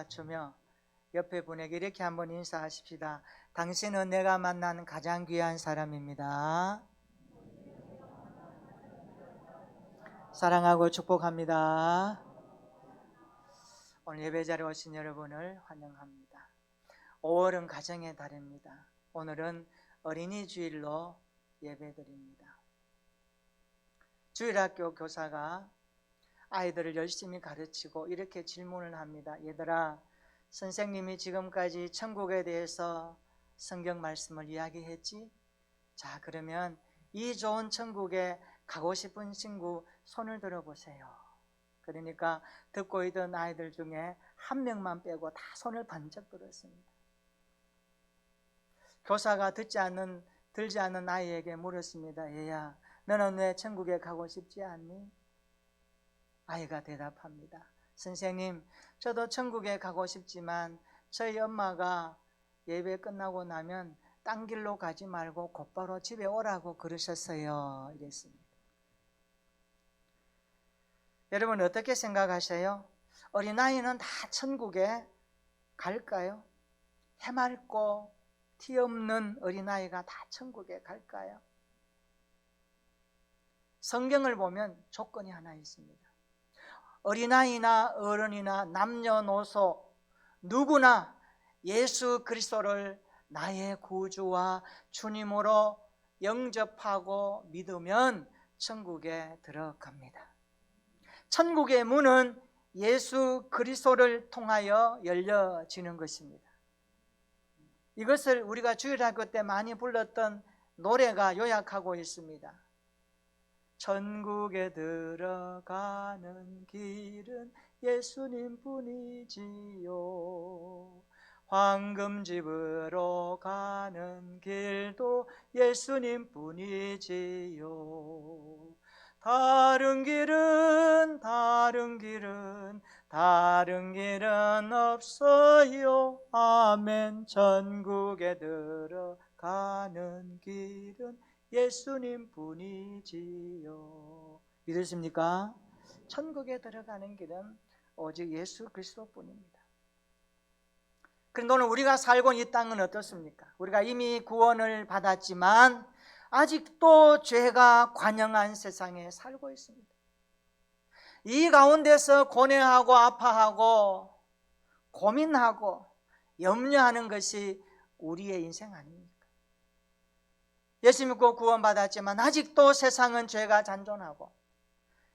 맞추며 옆에 분에게 이렇게 한번 인사하십시다. 당신은 내가 만난 가장 귀한 사람입니다. 사랑하고 축복합니다. 오늘 예배 자리에 오신 여러분을 환영합니다. 5월은 가정의 달입니다. 오늘은 어린이 주일로 예배드립니다. 주일학교 교사가 아이들을 열심히 가르치고 이렇게 질문을 합니다. 얘들아, 선생님이 지금까지 천국에 대해서 성경 말씀을 이야기했지? 자, 그러면 이 좋은 천국에 가고 싶은 친구 손을 들어보세요. 그러니까 듣고 있던 아이들 중에 한 명만 빼고 다 손을 번쩍 들었습니다. 교사가 들지 않는 아이에게 물었습니다. 얘야, 너는 왜 천국에 가고 싶지 않니? 아이가 대답합니다. 선생님, 저도 천국에 가고 싶지만 저희 엄마가 예배 끝나고 나면 딴 길로 가지 말고 곧바로 집에 오라고 그러셨어요. 이랬습니다. 여러분 어떻게 생각하세요? 어린아이는 다 천국에 갈까요? 해맑고 티 없는 어린아이가 다 천국에 갈까요? 성경을 보면 조건이 하나 있습니다. 어린아이나 어른이나 남녀노소 누구나 예수 그리스도를 나의 구주와 주님으로 영접하고 믿으면 천국에 들어갑니다. 천국의 문은 예수 그리스도를 통하여 열려지는 것입니다. 이것을 우리가 주일학교 때 많이 불렀던 노래가 요약하고 있습니다. 천국에 들어가는 길은 예수님 뿐이지요. 황금집으로 가는 길도 예수님 뿐이지요. 다른 길은 없어요. 아멘. 천국에 들어가는 길은 예수님 뿐이지요. 믿으십니까? 천국에 들어가는 길은 오직 예수 그리스도 뿐입니다. 그런데 오늘 우리가 살고 있는 이 땅은 어떻습니까? 우리가 이미 구원을 받았지만 아직도 죄가 관영한 세상에 살고 있습니다. 이 가운데서 고뇌하고 아파하고 고민하고 염려하는 것이 우리의 인생 아닙니까? 예수 믿고 구원받았지만 아직도 세상은 죄가 잔존하고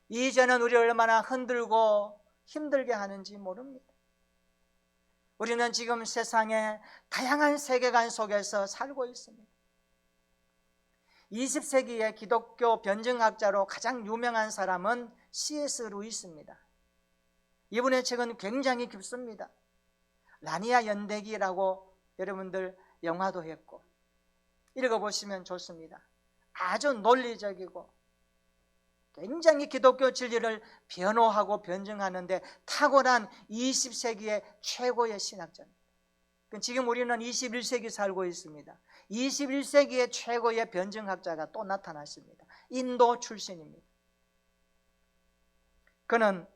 이 죄는 우리를 얼마나 흔들고 힘들게 하는지 모릅니다. 우리는 지금 세상의 다양한 세계관 속에서 살고 있습니다. 20세기의 기독교 변증학자로 가장 유명한 사람은 C.S. 루이스입니다. 이분의 책은 굉장히 깊습니다. 라니아 연대기라고 여러분들 영화도 했고 읽어보시면 좋습니다. 아주 논리적이고 굉장히 기독교 진리를 변호하고 변증하는데 탁월한 20세기의 최고의 신학자입니다. 지금 우리는 21세기 살고 있습니다. 21세기의 최고의 변증학자가 또 나타났습니다. 인도 출신입니다. 그는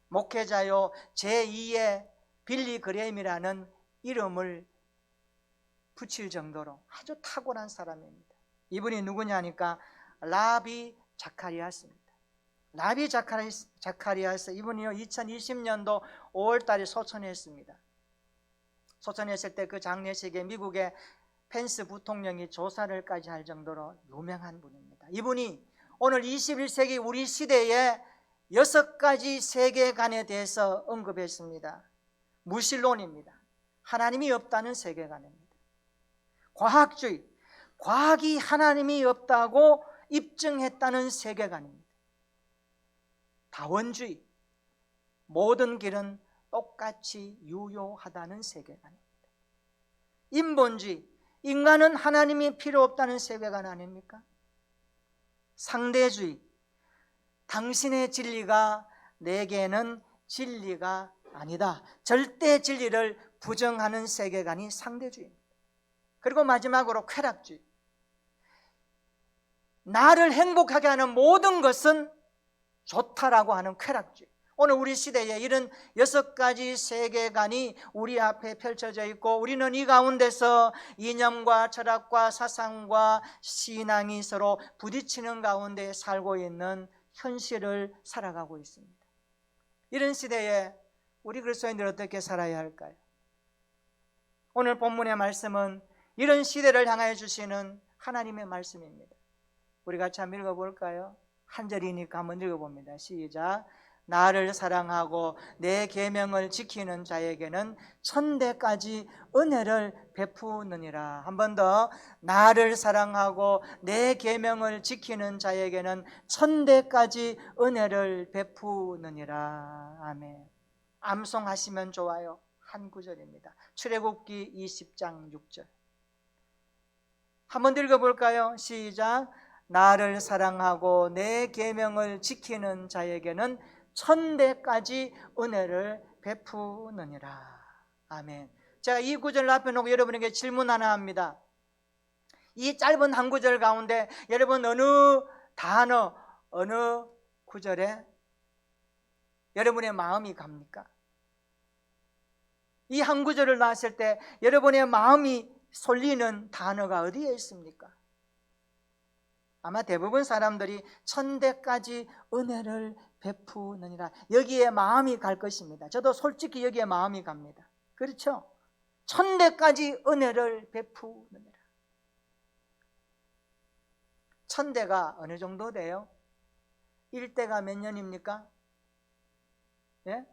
목회자요 제2의 빌리 그레임이라는 이름을 붙일 정도로 아주 탁월한 사람입니다. 이분이 누구냐 하니까 라비 자카리아스입니다. 라비 자카리아스 이분이요 2020년도 5월 달에 소천했습니다. 소천했을 때 그 장례식에 미국의 펜스 부통령이 조사를까지 할 정도로 유명한 분입니다. 이분이 오늘 21세기 우리 시대에 6가지 세계관에 대해서 언급했습니다. 무신론입니다. 하나님이 없다는 세계관입니다. 과학주의, 과학이 하나님이 없다고 입증했다는 세계관입니다. 다원주의, 모든 길은 똑같이 유효하다는 세계관입니다. 인본주의, 인간은 하나님이 필요 없다는 세계관 아닙니까? 상대주의, 당신의 진리가 내게는 진리가 아니다. 절대 진리를 부정하는 세계관이 상대주의입니다. 그리고 마지막으로 쾌락주의, 나를 행복하게 하는 모든 것은 좋다라고 하는 쾌락주의. 오늘 우리 시대에 이런 6가지 세계관이 우리 앞에 펼쳐져 있고, 우리는 이 가운데서 이념과 철학과 사상과 신앙이 서로 부딪히는 가운데 살고 있는 현실을 살아가고 있습니다. 이런 시대에 우리 그리스도인들 어떻게 살아야 할까요? 오늘 본문의 말씀은 이런 시대를 향하여 주시는 하나님의 말씀입니다. 우리 같이 한번 읽어볼까요? 한 절이니까 한번 읽어봅니다. 시작. 나를 사랑하고 내 계명을 지키는 자에게는 천대까지 은혜를 베푸느니라. 한 번 더. 나를 사랑하고 내 계명을 지키는 자에게는 천대까지 은혜를 베푸느니라. 아멘. 암송하시면 좋아요. 한 구절입니다. 출애굽기 20장 6절. 한번 읽어볼까요? 시작. 나를 사랑하고 내 계명을 지키는 자에게는 천대까지 은혜를 베푸느니라. 아멘. 제가 이 구절을 앞에 놓고 여러분에게 질문 하나 합니다. 이 짧은 한 구절 가운데 여러분 어느 단어, 어느 구절에 여러분의 마음이 갑니까? 이 한 구절을 나왔을 때 여러분의 마음이 쏠리는 단어가 어디에 있습니까? 아마 대부분 사람들이 천대까지 은혜를 베푸느니라, 여기에 마음이 갈 것입니다. 저도 솔직히 여기에 마음이 갑니다. 그렇죠? 천대까지 은혜를 베푸느니라. 천대가 어느 정도 돼요? 1대가 몇 년입니까? 예?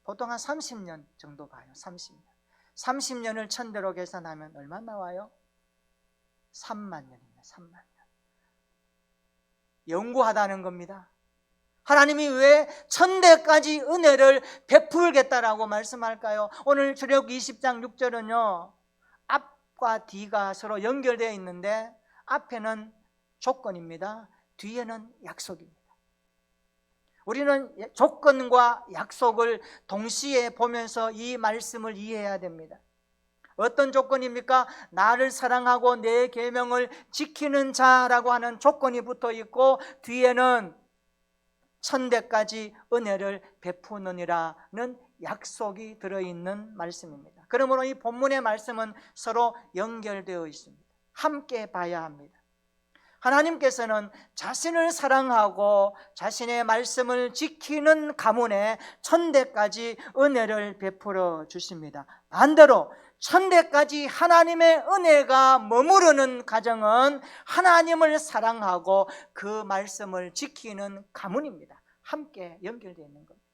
보통 한 30년 정도 가요. 30년. 30년을 천대로 계산하면 얼마 나와요? 3만 년입니다. 3만 년. 영구하다는 겁니다. 하나님이 왜 천대까지 은혜를 베풀겠다라고 말씀할까요? 오늘 출애굽기 20장 6절은요, 앞과 뒤가 서로 연결되어 있는데 앞에는 조건입니다. 뒤에는 약속입니다. 우리는 조건과 약속을 동시에 보면서 이 말씀을 이해해야 됩니다. 어떤 조건입니까? 나를 사랑하고 내 계명을 지키는 자라고 하는 조건이 붙어 있고, 뒤에는 천대까지 은혜를 베푸느니라는 약속이 들어있는 말씀입니다. 그러므로 이 본문의 말씀은 서로 연결되어 있습니다. 함께 봐야 합니다. 하나님께서는 자신을 사랑하고 자신의 말씀을 지키는 가문에 천대까지 은혜를 베풀어 주십니다. 반대로 천대까지 하나님의 은혜가 머무르는 가정은 하나님을 사랑하고 그 말씀을 지키는 가문입니다. 함께 연결되어 있는 겁니다.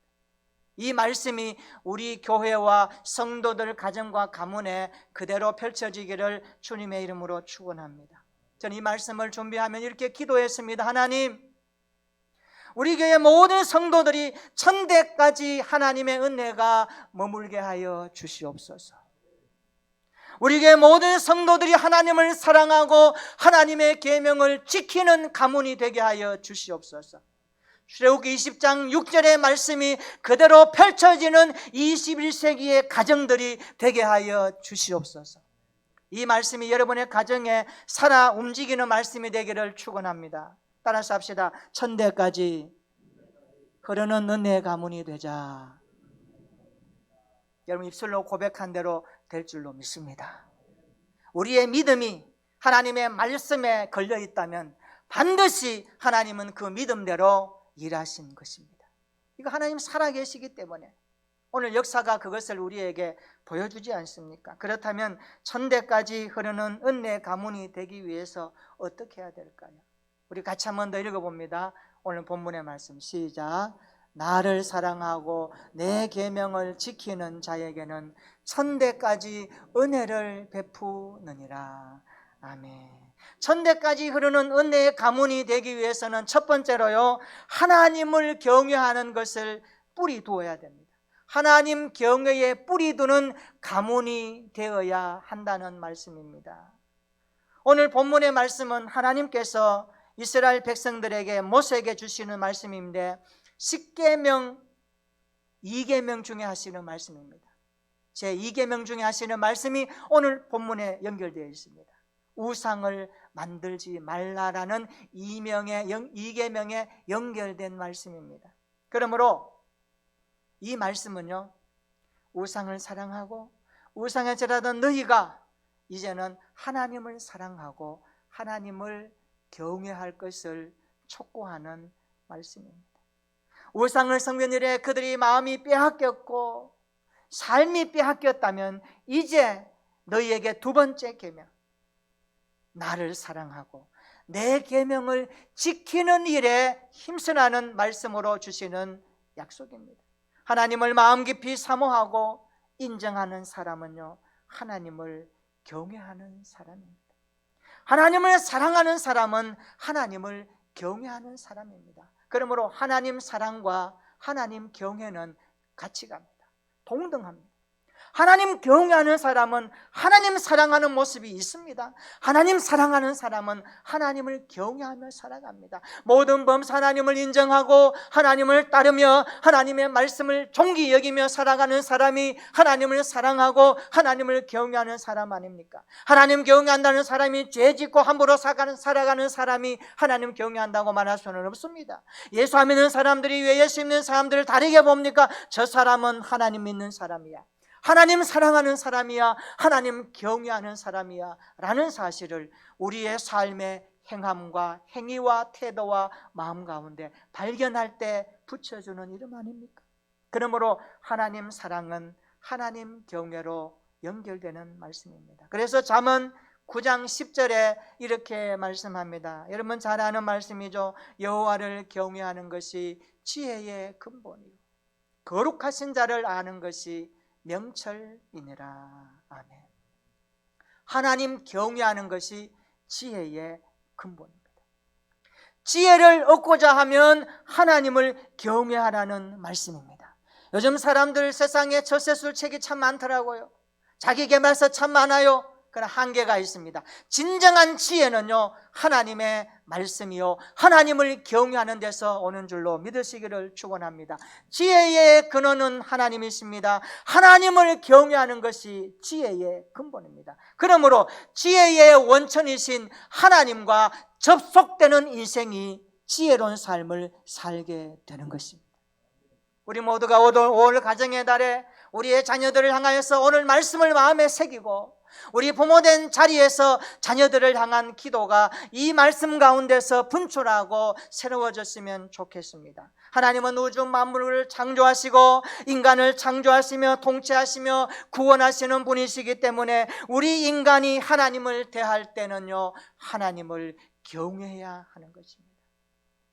이 말씀이 우리 교회와 성도들 가정과 가문에 그대로 펼쳐지기를 주님의 이름으로 축원합니다. 저는 이 말씀을 준비하면 이렇게 기도했습니다. 하나님, 우리 교회 모든 성도들이 천대까지 하나님의 은혜가 머물게 하여 주시옵소서. 우리 교회 모든 성도들이 하나님을 사랑하고 하나님의 계명을 지키는 가문이 되게 하여 주시옵소서. 출애굽기 20장 6절의 말씀이 그대로 펼쳐지는 21세기의 가정들이 되게 하여 주시옵소서. 이 말씀이 여러분의 가정에 살아 움직이는 말씀이 되기를 축원합니다. 따라서 합시다. 천대까지 흐르는 은혜의 가문이 되자. 여러분 입술로 고백한 대로 될 줄로 믿습니다. 우리의 믿음이 하나님의 말씀에 걸려 있다면 반드시 하나님은 그 믿음대로 일하신 것입니다. 이거 하나님 살아계시기 때문에 오늘 역사가 그것을 우리에게 보여주지 않습니까? 그렇다면 천대까지 흐르는 은혜의 가문이 되기 위해서 어떻게 해야 될까요? 우리 같이 한 번 더 읽어봅니다. 오늘 본문의 말씀 시작. 나를 사랑하고 내 계명을 지키는 자에게는 천대까지 은혜를 베푸느니라. 아멘. 천대까지 흐르는 은혜의 가문이 되기 위해서는 첫 번째로요, 하나님을 경외하는 것을 뿌리 두어야 됩니다. 하나님 경외에 뿌리 두는 가문이 되어야 한다는 말씀입니다. 오늘 본문의 말씀은 하나님께서 이스라엘 백성들에게 모세에게 주시는 말씀인데 10계명 2계명 중에 하시는 말씀입니다. 제 2계명 중에 하시는 말씀이 오늘 본문에 연결되어 있습니다. 우상을 만들지 말라라는 2계명에 연결된 말씀입니다. 그러므로 이 말씀은요, 우상을 사랑하고 우상에 절하던 너희가 이제는 하나님을 사랑하고 하나님을 경외할 것을 촉구하는 말씀입니다. 우상을 섬긴 이래 그들이 마음이 빼앗겼고 삶이 빼앗겼다면 이제 너희에게 두 번째 계명, 나를 사랑하고 내 계명을 지키는 일에 힘쓰라는 말씀으로 주시는 약속입니다. 하나님을 마음 깊이 사모하고 인정하는 사람은요, 하나님을 경외하는 사람입니다. 하나님을 사랑하는 사람은 하나님을 경외하는 사람입니다. 그러므로 하나님 사랑과 하나님 경외는 같이 갑니다. 동등합니다. 하나님 경외하는 사람은 하나님 사랑하는 모습이 있습니다. 하나님 사랑하는 사람은 하나님을 경외하며 살아갑니다. 모든 범사 하나님을 인정하고 하나님을 따르며 하나님의 말씀을 존귀 여기며 살아가는 사람이 하나님을 사랑하고 하나님을 경외하는 사람 아닙니까? 하나님 경외한다는 사람이 죄짓고 함부로 살아가는 사람이 하나님 경외한다고 말할 수는 없습니다. 예수 안 믿는 사람들이 왜 예수 믿는 사람들을 다르게 봅니까? 저 사람은 하나님 믿는 사람이야, 하나님 사랑하는 사람이야, 하나님 경외하는 사람이야 라는 사실을 우리의 삶의 행함과 행위와 태도와 마음 가운데 발견할 때 붙여주는 이름 아닙니까? 그러므로 하나님 사랑은 하나님 경외로 연결되는 말씀입니다. 그래서 잠언 9장 10절에 이렇게 말씀합니다. 여러분 잘 아는 말씀이죠. 여호와를 경외하는 것이 지혜의 근본이요 거룩하신 자를 아는 것이 명철이니라. 아멘. 하나님 경외하는 것이 지혜의 근본입니다. 지혜를 얻고자 하면 하나님을 경외하라는 말씀입니다. 요즘 사람들 세상에 젖세술책이 참 많더라고요. 자기계발서 참 많아요. 그러나 한계가 있습니다. 진정한 지혜는요, 하나님의 말씀이요 하나님을 경외하는 데서 오는 줄로 믿으시기를 축원합니다. 지혜의 근원은 하나님이십니다. 하나님을 경외하는 것이 지혜의 근본입니다. 그러므로 지혜의 원천이신 하나님과 접속되는 인생이 지혜로운 삶을 살게 되는 것입니다. 우리 모두가 올 가정의 달에 우리의 자녀들을 향하여서 오늘 말씀을 마음에 새기고 우리 부모된 자리에서 자녀들을 향한 기도가 이 말씀 가운데서 분출하고 새로워졌으면 좋겠습니다. 하나님은 우주 만물을 창조하시고 인간을 창조하시며 통치하시며 구원하시는 분이시기 때문에 우리 인간이 하나님을 대할 때는요, 하나님을 경외해야 하는 것입니다.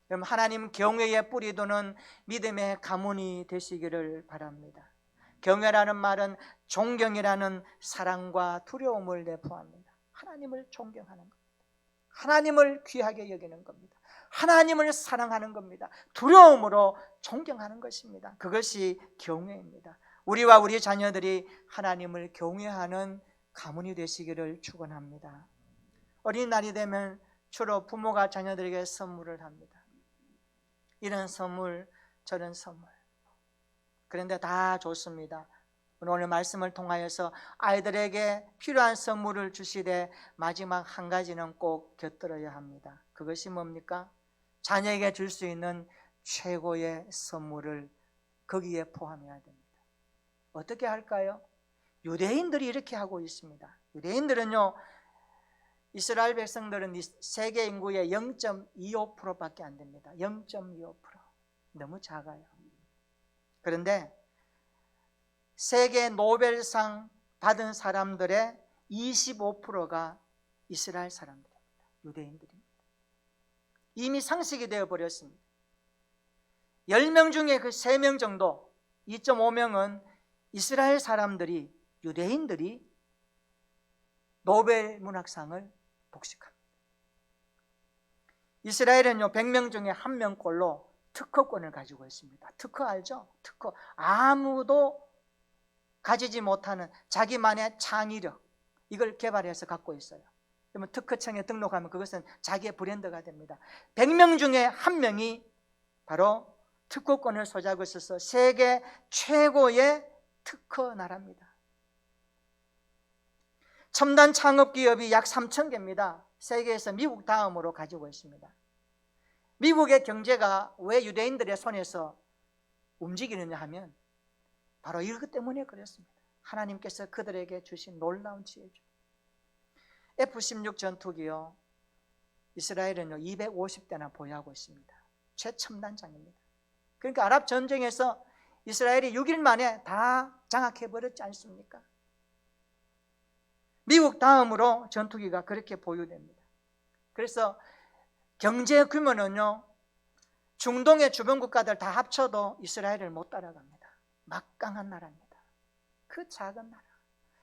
그럼 하나님 경외의 뿌리도는 믿음의 가문이 되시기를 바랍니다. 경외라는 말은 존경이라는 사랑과 두려움을 내포합니다. 하나님을 존경하는 겁니다. 하나님을 귀하게 여기는 겁니다. 하나님을 사랑하는 겁니다. 두려움으로 존경하는 것입니다. 그것이 경외입니다. 우리와 우리 자녀들이 하나님을 경외하는 가문이 되시기를 축원합니다. 어린이날이 되면 주로 부모가 자녀들에게 선물을 합니다. 이런 선물, 저런 선물. 그런데 다 좋습니다. 오늘 말씀을 통하여서 아이들에게 필요한 선물을 주시되 마지막 한 가지는 꼭 곁들여야 합니다. 그것이 뭡니까? 자녀에게 줄 수 있는 최고의 선물을 거기에 포함해야 됩니다. 어떻게 할까요? 유대인들이 이렇게 하고 있습니다. 유대인들은요, 이스라엘 백성들은 세계 인구의 0.25%밖에 안 됩니다. 0.25%. 너무 작아요. 그런데 세계 노벨상 받은 사람들의 25%가 이스라엘 사람들입니다. 유대인들입니다. 이미 상식이 되어버렸습니다. 10명 중에 그 3명 정도, 2.5명은 이스라엘 사람들이, 유대인들이 노벨 문학상을 독식합니다. 이스라엘은요, 100명 중에 1명꼴로 특허권을 가지고 있습니다. 특허 알죠? 특허. 아무도 가지지 못하는 자기만의 창의력, 이걸 개발해서 갖고 있어요. 그러면 특허청에 등록하면 그것은 자기의 브랜드가 됩니다. 100명 중에 1명이 바로 특허권을 소지하고 있어서 세계 최고의 특허 나라입니다. 첨단 창업 기업이 약 3,000개입니다. 세계에서 미국 다음으로 가지고 있습니다. 미국의 경제가 왜 유대인들의 손에서 움직이느냐 하면 바로 이것 때문에 그랬습니다. 하나님께서 그들에게 주신 놀라운 지혜죠. F-16 전투기요, 이스라엘은요 250대나 보유하고 있습니다. 최첨단장입니다. 그러니까 아랍 전쟁에서 이스라엘이 6일 만에 다 장악해버렸지 않습니까? 미국 다음으로 전투기가 그렇게 보유됩니다. 그래서 경제 규모는요 중동의 주변 국가들 다 합쳐도 이스라엘을 못 따라갑니다. 막강한 나라입니다. 그 작은 나라,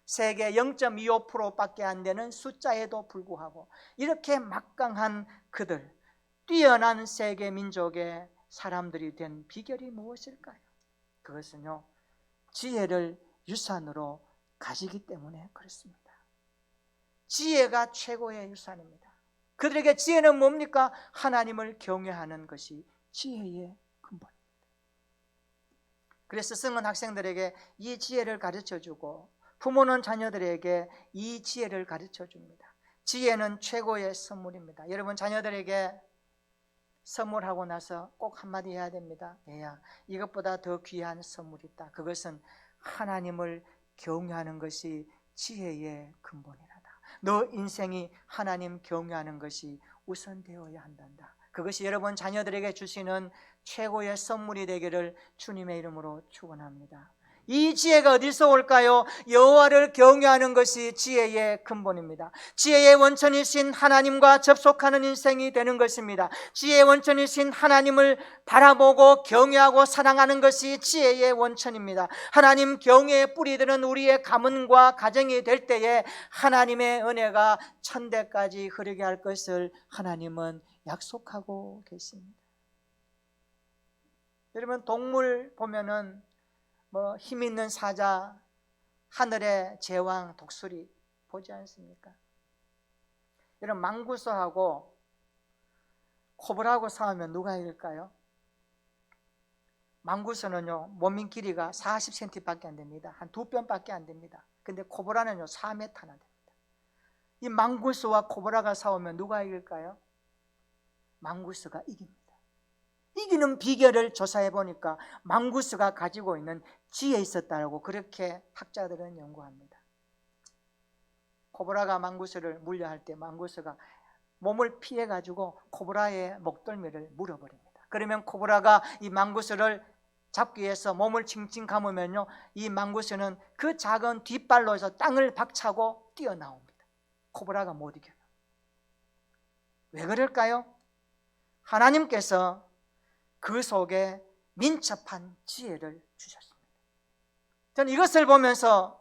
세계 0.25%밖에 안 되는 숫자에도 불구하고 이렇게 막강한 그들, 뛰어난 세계 민족의 사람들이 된 비결이 무엇일까요? 그것은요 지혜를 유산으로 가지기 때문에 그렇습니다. 지혜가 최고의 유산입니다. 그들에게 지혜는 뭡니까? 하나님을 경외하는 것이 지혜의 근본입니다. 그래서 성은 학생들에게 이 지혜를 가르쳐주고 부모는 자녀들에게 이 지혜를 가르쳐줍니다. 지혜는 최고의 선물입니다. 여러분 자녀들에게 선물하고 나서 꼭 한마디 해야 됩니다. 얘야, 이것보다 더 귀한 선물이 있다. 그것은 하나님을 경외하는 것이 지혜의 근본이라다. 너 인생이 하나님 경외하는 것이 우선되어야 한단다. 그것이 여러분 자녀들에게 주시는 최고의 선물이 되기를 주님의 이름으로 축원합니다. 이 지혜가 어디서 올까요? 여호와를 경외하는 것이 지혜의 근본입니다. 지혜의 원천이신 하나님과 접속하는 인생이 되는 것입니다. 지혜의 원천이신 하나님을 바라보고 경외하고 사랑하는 것이 지혜의 원천입니다. 하나님 경외의 뿌리들은 우리의 가문과 가정이 될 때에 하나님의 은혜가 천대까지 흐르게 할 것을 하나님은 약속하고 계십니다. 여러분 동물 보면은 힘 있는 사자, 하늘의 제왕, 독수리 보지 않습니까? 여러분 망구스하고 코브라하고 싸우면 누가 이길까요? 망구스는요 몸인 길이가 40cm밖에 안 됩니다. 한 2뼘밖에 안 됩니다. 근데 코브라는요 4m나 됩니다. 이 망구스와 코브라가 싸우면 누가 이길까요? 망구스가 이깁니다. 이기는 비결을 조사해 보니까 망구스가 가지고 있는 지혜 있었다고 그렇게 학자들은 연구합니다. 코브라가 망구스를 물려할 때 망구스가 몸을 피해 가지고 코브라의 목덜미를 물어버립니다. 그러면 코브라가 이 망구스를 잡기 위해서 몸을 칭칭 감으면요 이 망구스는 그 작은 뒷발로서 땅을 박차고 뛰어나옵니다. 코브라가 못 이겨요. 왜 그럴까요? 하나님께서 그 속에 민첩한 지혜를 주셨습니다. 저는 이것을 보면서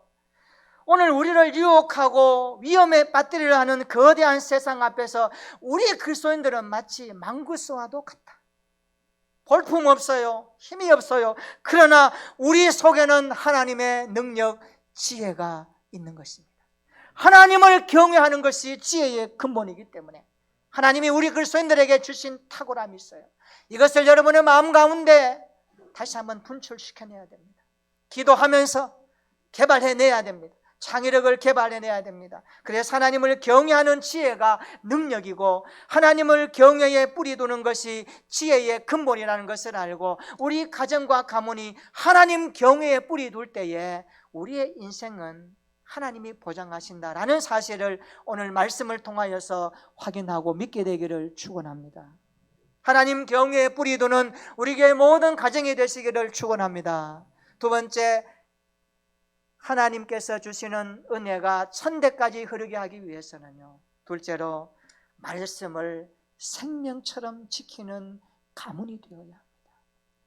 오늘 우리를 유혹하고 위험에 빠뜨리려 하는 거대한 세상 앞에서 우리 그리스도인들은 마치 망구스와도 같다. 볼품 없어요. 힘이 없어요. 그러나 우리 속에는 하나님의 능력, 지혜가 있는 것입니다. 하나님을 경외하는 것이 지혜의 근본이기 때문에 하나님이 우리 그리스도인들에게 주신 탁월함이 있어요. 이것을 여러분의 마음 가운데 다시 한번 분출시켜내야 됩니다. 기도하면서 개발해내야 됩니다. 창의력을 개발해내야 됩니다. 그래서 하나님을 경외하는 지혜가 능력이고 하나님을 경외에 뿌리 두는 것이 지혜의 근본이라는 것을 알고 우리 가정과 가문이 하나님 경외에 뿌리 둘 때에 우리의 인생은 하나님이 보장하신다라는 사실을 오늘 말씀을 통하여서 확인하고 믿게 되기를 축원합니다. 하나님 경외에 뿌리 두는 우리의 모든 가정이 되시기를 축원합니다. 두 번째, 하나님께서 주시는 은혜가 천대까지 흐르게 하기 위해서는요, 둘째로 말씀을 생명처럼 지키는 가문이 되어야 합니다.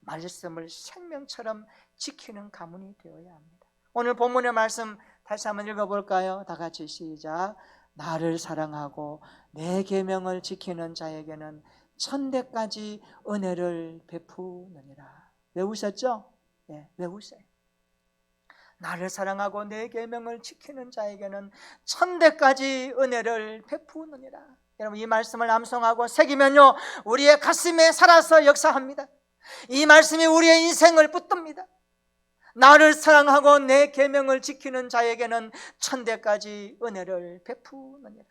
말씀을 생명처럼 지키는 가문이 되어야 합니다. 오늘 본문의 말씀 다시 한번 읽어볼까요? 다 같이 시작. 나를 사랑하고 내 계명을 지키는 자에게는 천대까지 은혜를 베푸느니라. 외우셨죠? 네, 외우세요. 나를 사랑하고 내 계명을 지키는 자에게는 천대까지 은혜를 베푸느니라. 여러분 이 말씀을 암송하고 새기면요 우리의 가슴에 살아서 역사합니다. 이 말씀이 우리의 인생을 붙듭니다. 나를 사랑하고 내 계명을 지키는 자에게는 천대까지 은혜를 베푸느니라.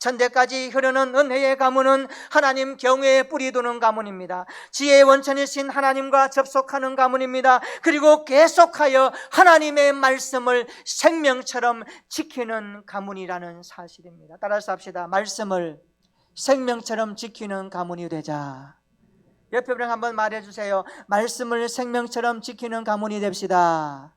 천대까지 흐르는 은혜의 가문은 하나님 경외에 뿌리 두는 가문입니다. 지혜의 원천이신 하나님과 접속하는 가문입니다. 그리고 계속하여 하나님의 말씀을 생명처럼 지키는 가문이라는 사실입니다. 따라서 합시다. 말씀을 생명처럼 지키는 가문이 되자. 옆에 분에게 한번 말해주세요. 말씀을 생명처럼 지키는 가문이 됩시다.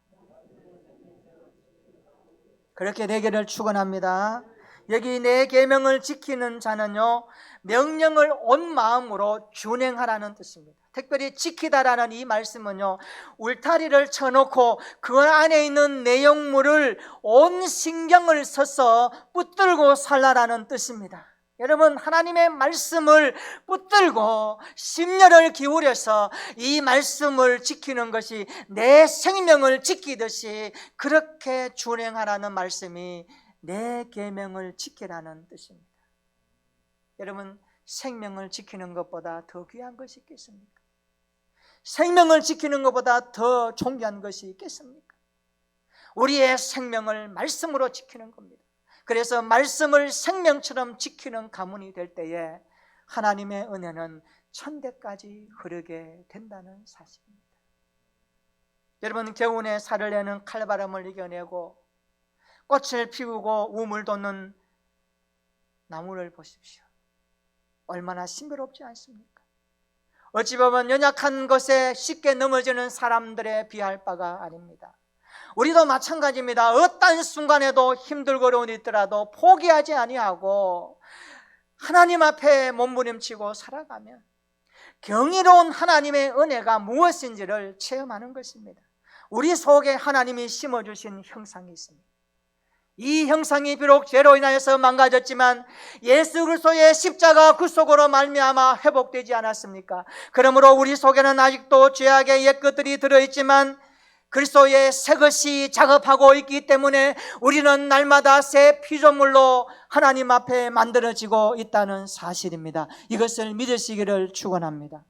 그렇게 되기를 축원합니다. 여기 내 계명을 지키는 자는요, 명령을 온 마음으로 준행하라는 뜻입니다. 특별히 지키다라는 이 말씀은요, 울타리를 쳐놓고 그 안에 있는 내용물을 온 신경을 써서 붙들고 살라라는 뜻입니다. 여러분, 하나님의 말씀을 붙들고 심려를 기울여서 이 말씀을 지키는 것이 내 생명을 지키듯이 그렇게 준행하라는 말씀이 내 계명을 지키라는 뜻입니다. 여러분, 생명을 지키는 것보다 더 귀한 것이 있겠습니까? 생명을 지키는 것보다 더 존귀한 것이 있겠습니까? 우리의 생명을 말씀으로 지키는 겁니다. 그래서 말씀을 생명처럼 지키는 가문이 될 때에 하나님의 은혜는 천대까지 흐르게 된다는 사실입니다. 여러분, 겨우내 살을 내는 칼바람을 이겨내고 꽃을 피우고 우물 돋는 나무를 보십시오. 얼마나 싱그럽지 않습니까? 어찌 보면 연약한 것에 쉽게 넘어지는 사람들에 비할 바가 아닙니다. 우리도 마찬가지입니다. 어떤 순간에도 힘들고 어려움이 있더라도 포기하지 아니하고 하나님 앞에 몸부림치고 살아가면 경이로운 하나님의 은혜가 무엇인지를 체험하는 것입니다. 우리 속에 하나님이 심어주신 형상이 있습니다. 이 형상이 비록 죄로 인하여서 망가졌지만 예수 그리스도의 십자가 구속으로 말미암아 회복되지 않았습니까? 그러므로 우리 속에는 아직도 죄악의 옛것들이 들어있지만 그리스도의 새것이 작업하고 있기 때문에 우리는 날마다 새 피조물로 하나님 앞에 만들어지고 있다는 사실입니다. 이것을 믿으시기를 축원합니다.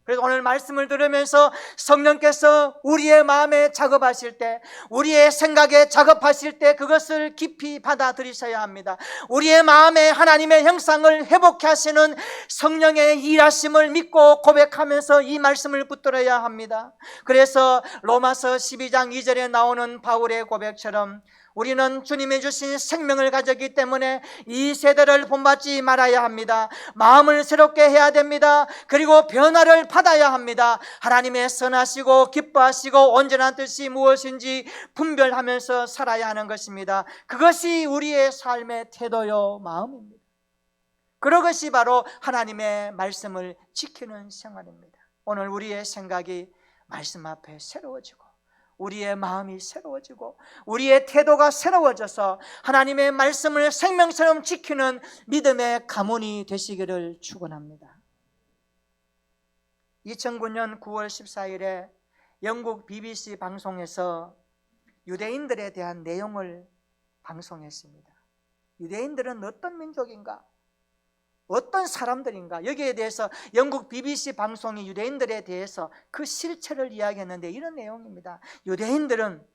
그래서 오늘 말씀을 들으면서 성령께서 우리의 마음에 작업하실 때, 우리의 생각에 작업하실 때 그것을 깊이 받아들이셔야 합니다. 우리의 마음에 하나님의 형상을 회복케 하시는 성령의 일하심을 믿고 고백하면서 이 말씀을 붙들어야 합니다. 그래서 로마서 12장 2절에 나오는 바울의 고백처럼 우리는 주님이 주신 생명을 가졌기 때문에 이 세대를 본받지 말아야 합니다. 마음을 새롭게 해야 됩니다. 그리고 변화를 받아야 합니다. 하나님의 선하시고 기뻐하시고 온전한 뜻이 무엇인지 분별하면서 살아야 하는 것입니다. 그것이 우리의 삶의 태도요 마음입니다. 그것이 바로 하나님의 말씀을 지키는 생활입니다. 오늘 우리의 생각이 말씀 앞에 새로워지고 우리의 마음이 새로워지고 우리의 태도가 새로워져서 하나님의 말씀을 생명처럼 지키는 믿음의 가문이 되시기를 축원합니다. 2009년 9월 14일에 영국 BBC 방송에서 유대인들에 대한 내용을 방송했습니다. 유대인들은 어떤 민족인가? 어떤 사람들인가? 여기에 대해서 영국 BBC 방송이 유대인들에 대해서 그 실체를 이야기했는데 이런 내용입니다. 유대인들은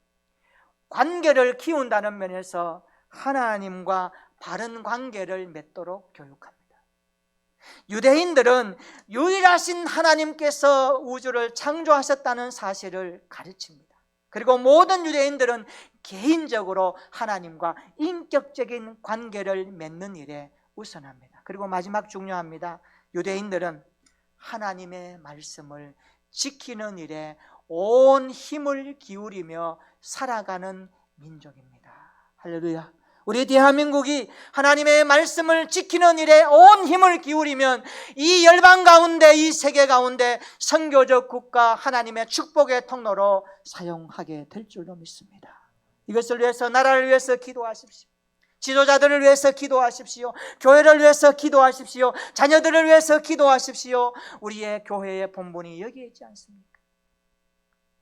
관계를 키운다는 면에서 하나님과 바른 관계를 맺도록 교육합니다. 유대인들은 유일하신 하나님께서 우주를 창조하셨다는 사실을 가르칩니다. 그리고 모든 유대인들은 개인적으로 하나님과 인격적인 관계를 맺는 일에 우선합니다. 그리고 마지막 중요합니다. 유대인들은 하나님의 말씀을 지키는 일에 온 힘을 기울이며 살아가는 민족입니다. 할렐루야. 우리 대한민국이 하나님의 말씀을 지키는 일에 온 힘을 기울이면 이 열방 가운데, 이 세계 가운데 선교적 국가 하나님의 축복의 통로로 사용하게 될 줄로 믿습니다. 이것을 위해서, 나라를 위해서 기도하십시오. 지도자들을 위해서 기도하십시오. 교회를 위해서 기도하십시오. 자녀들을 위해서 기도하십시오. 우리의 교회의 본분이 여기에 있지 않습니까?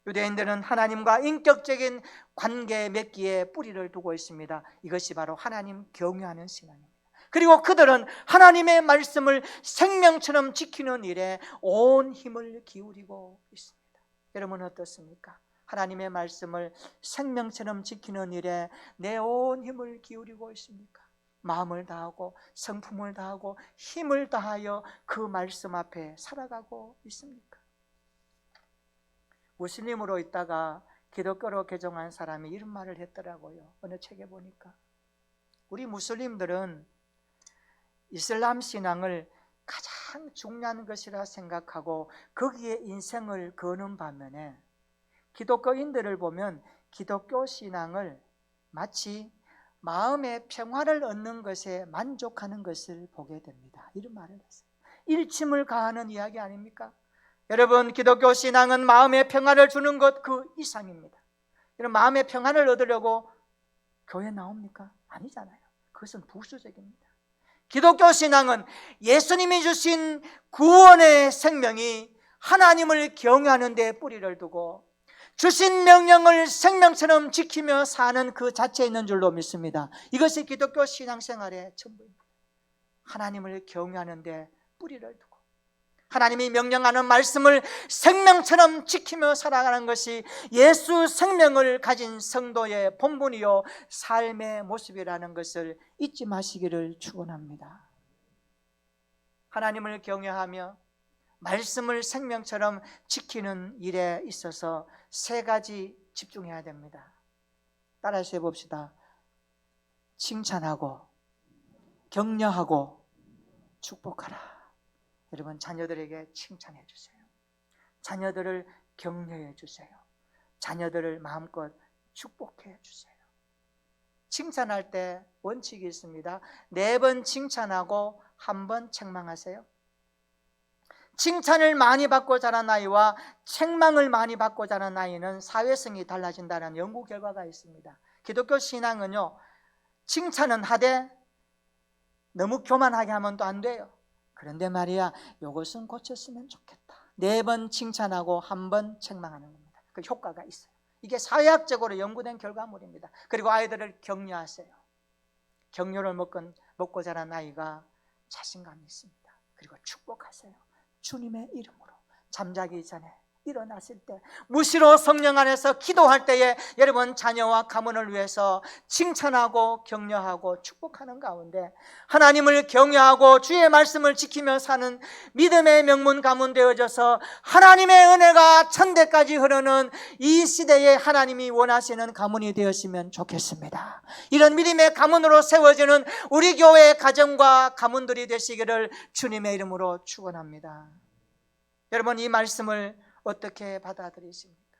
유대인들은 하나님과 인격적인 관계 맺기에 뿌리를 두고 있습니다. 이것이 바로 하나님 경외하는 신앙입니다. 그리고 그들은 하나님의 말씀을 생명처럼 지키는 일에 온 힘을 기울이고 있습니다. 여러분 어떻습니까? 하나님의 말씀을 생명처럼 지키는 일에 내 온 힘을 기울이고 있습니까? 마음을 다하고 성품을 다하고 힘을 다하여 그 말씀 앞에 살아가고 있습니까? 무슬림으로 있다가 기독교로 개종한 사람이 이런 말을 했더라고요. 어느 책에 보니까 우리 무슬림들은 이슬람 신앙을 가장 중요한 것이라 생각하고 거기에 인생을 거는 반면에 기독교인들을 보면 기독교 신앙을 마치 마음의 평화를 얻는 것에 만족하는 것을 보게 됩니다. 이런 말을 했어요. 일침을 가하는 이야기 아닙니까? 여러분, 기독교 신앙은 마음의 평화를 주는 것 그 이상입니다. 이런 마음의 평화를 얻으려고 교회 나옵니까? 아니잖아요. 그것은 부수적입니다. 기독교 신앙은 예수님이 주신 구원의 생명이 하나님을 경외하는 데 뿌리를 두고 주신 명령을 생명처럼 지키며 사는 그 자체에 있는 줄로 믿습니다. 이것이 기독교 신앙생활의 전부입니다. 하나님을 경외하는 데 뿌리를 두고 하나님이 명령하는 말씀을 생명처럼 지키며 살아가는 것이 예수 생명을 가진 성도의 본분이요 삶의 모습이라는 것을 잊지 마시기를 축원합니다. 하나님을 경외하며 말씀을 생명처럼 지키는 일에 있어서 세 가지 집중해야 됩니다. 따라서 해봅시다. 칭찬하고 격려하고 축복하라. 여러분, 자녀들에게 칭찬해 주세요. 자녀들을 격려해 주세요. 자녀들을 마음껏 축복해 주세요. 칭찬할 때 원칙이 있습니다. 4번 칭찬하고 1번 책망하세요. 칭찬을 많이 받고 자란 아이와 책망을 많이 받고 자란 아이는 사회성이 달라진다는 연구 결과가 있습니다. 기독교 신앙은요, 칭찬은 하되 너무 교만하게 하면 또 안 돼요. 그런데 말이야, 이것은 고쳤으면 좋겠다. 4번 칭찬하고 1번 책망하는 겁니다. 그 효과가 있어요. 이게 사회학적으로 연구된 결과물입니다. 그리고 아이들을 격려하세요. 격려를 먹고 자란 아이가 자신감이 있습니다. 그리고 축복하세요. 주님의 이름으로 잠자기 전에 일어났을 때 무시로 성령 안에서 기도할 때에 여러분 자녀와 가문을 위해서 칭찬하고 격려하고 축복하는 가운데 하나님을 경외하고 주의 말씀을 지키며 사는 믿음의 명문 가문 되어져서 하나님의 은혜가 천대까지 흐르는 이 시대에 하나님이 원하시는 가문이 되었으면 좋겠습니다. 이런 믿음의 가문으로 세워지는 우리 교회의 가정과 가문들이 되시기를 주님의 이름으로 축원합니다. 여러분, 이 말씀을 어떻게 받아들이십니까?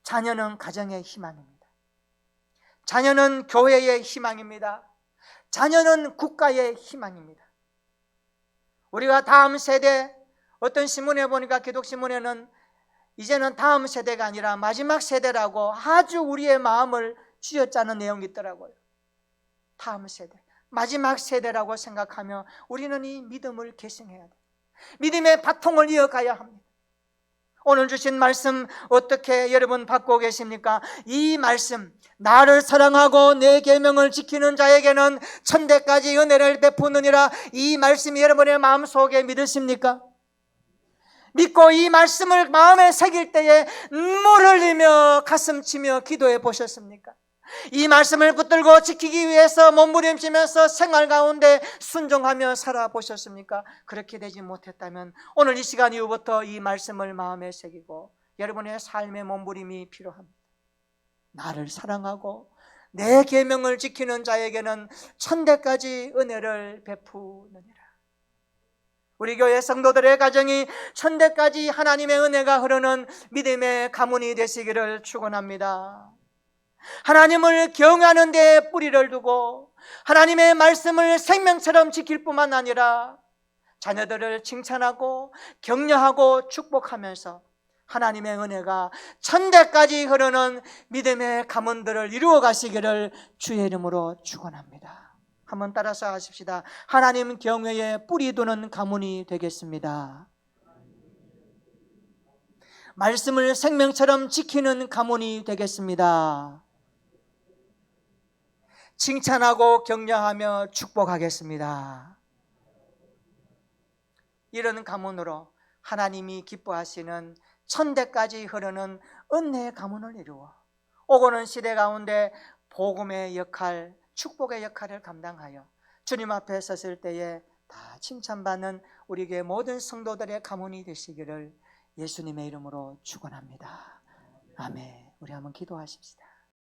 자녀는 가정의 희망입니다. 자녀는 교회의 희망입니다. 자녀는 국가의 희망입니다. 우리가 다음 세대, 어떤 신문에 보니까 기독신문에는 이제는 다음 세대가 아니라 마지막 세대라고 아주 우리의 마음을 쥐어짜는 내용이 있더라고요. 다음 세대, 마지막 세대라고 생각하며 우리는 이 믿음을 계승해야 돼요. 믿음의 바통을 이어가야 합니다. 오늘 주신 말씀 어떻게 여러분 받고 계십니까? 이 말씀, 나를 사랑하고 내 계명을 지키는 자에게는 천대까지 은혜를 베푸느니라, 이 말씀이 여러분의 마음속에 믿으십니까? 믿고 이 말씀을 마음에 새길 때에 눈물을 흘리며 가슴 치며 기도해 보셨습니까? 이 말씀을 붙들고 지키기 위해서 몸부림치면서 생활 가운데 순종하며 살아보셨습니까? 그렇게 되지 못했다면 오늘 이 시간 이후부터 이 말씀을 마음에 새기고 여러분의 삶의 몸부림이 필요합니다. 나를 사랑하고 내 계명을 지키는 자에게는 천대까지 은혜를 베푸느니라. 우리 교회 성도들의 가정이 천대까지 하나님의 은혜가 흐르는 믿음의 가문이 되시기를 축원합니다. 하나님을 경외하는 데 뿌리를 두고 하나님의 말씀을 생명처럼 지킬 뿐만 아니라 자녀들을 칭찬하고 격려하고 축복하면서 하나님의 은혜가 천대까지 흐르는 믿음의 가문들을 이루어 가시기를 주의 이름으로 축원합니다. 한번 따라서 하십시다. 하나님 경외에 뿌리 두는 가문이 되겠습니다. 말씀을 생명처럼 지키는 가문이 되겠습니다. 칭찬하고 격려하며 축복하겠습니다. 이런 가문으로 하나님이 기뻐하시는 천대까지 흐르는 은혜의 가문을 이루어 오고는 시대 가운데 복음의 역할, 축복의 역할을 감당하여 주님 앞에 섰을 때에 다 칭찬받는 우리 교회 모든 성도들의 가문이 되시기를 예수님의 이름으로 축원합니다. 아멘. 우리 한번 기도하십시다.